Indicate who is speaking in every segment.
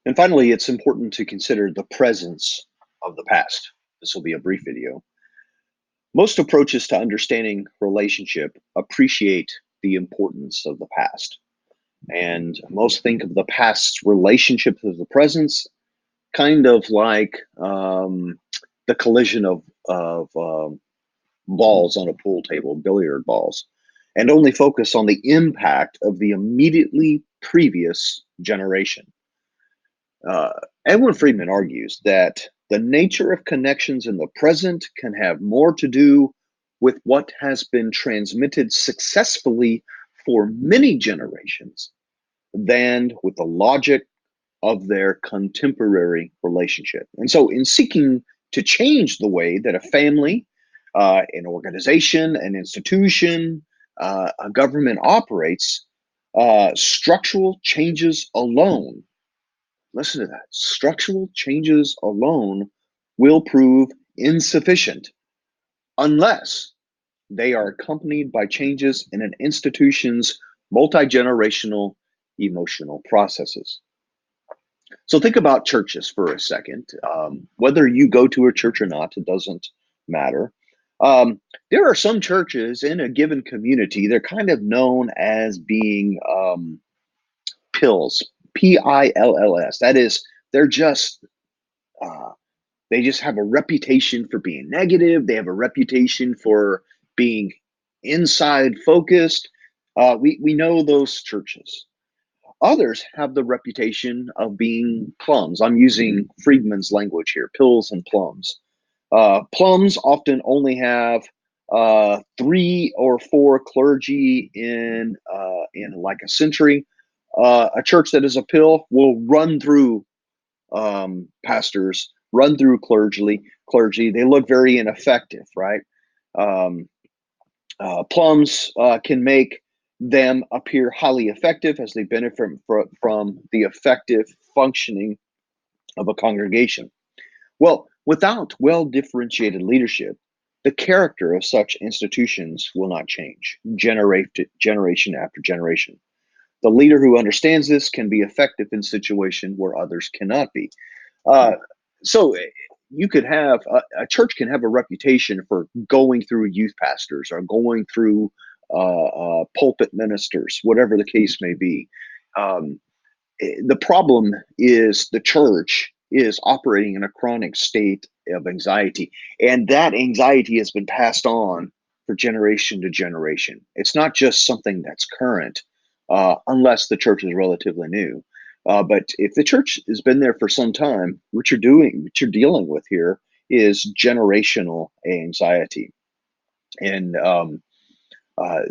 Speaker 1: And finally, it's important to consider the presence of the past. This will be a brief video. Most approaches to understanding relationship appreciate the importance of the past. And most think of the past's relationship to the presence kind of like the collision of balls on a pool table, billiard balls, and only focus on the impact of the immediately previous generation. Uh, Edwin Friedman argues that the nature of connections in the present can have more to do with what has been transmitted successfully for many generations than with the logic of their contemporary relationship. And so, in seeking to change the way that a family, an organization, an institution, a government operates, structural changes alone, listen to that, structural changes alone will prove insufficient unless they are accompanied by changes in an institution's multi generational emotional processes. So think about churches for a second. Whether you go to a church or not, it doesn't matter. There are some churches in a given community, they're kind of known as being pills, pills. That is, they're just, uh, they just have a reputation for being negative. They have a reputation for being inside focused. We know those churches. Others have the reputation of being plums. I'm using Friedman's language here, pills and plums. Plums often only have three or four clergy in like a century. A church that is a pill will run through pastors, run through clergy. They look very ineffective, right? Um, Plums can make them appear highly effective as they benefit from the effective functioning of a congregation. Well, without well differentiated leadership, the character of such institutions will not change generation after generation. The leader who understands this can be effective in situations where others cannot be. Uh, so you could have a church can have a reputation for going through youth pastors or going through pulpit ministers, whatever the case may be. Um, the problem is the church is operating in a chronic state of anxiety, and that anxiety has been passed on for generation to generation. It's not just something that's current, unless the church is relatively new. But if the church has been there for some time, what you're dealing with here is generational anxiety. And uh,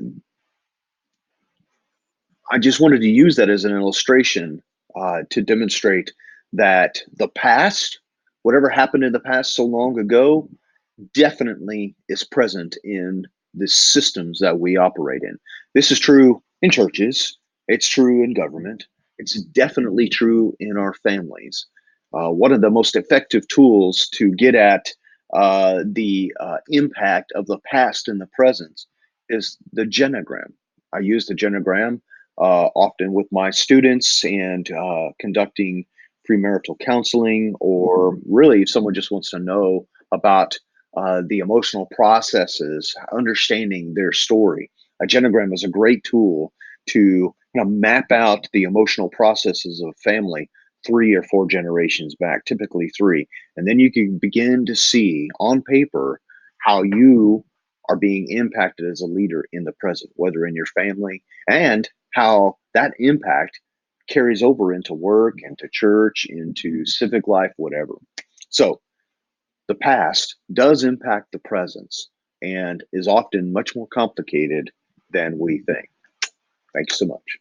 Speaker 1: I just wanted to use that as an illustration to demonstrate that the past, whatever happened in the past so long ago, definitely is present in the systems that we operate in. This is true in churches, it's true in government, it's definitely true in our families. One of the most effective tools to get at the impact of the past and the present is the genogram. I use the genogram often with my students and conducting premarital counseling, or really if someone just wants to know about the emotional processes, understanding their story. A genogram is a great tool to map out the emotional processes of a family 3 or 4 generations back, typically three. And then you can begin to see on paper how you are being impacted as a leader in the present, whether in your family, and how that impact carries over into work, into church, into civic life, whatever. So the past does impact the presence and is often much more complicated than we think. Thanks so much.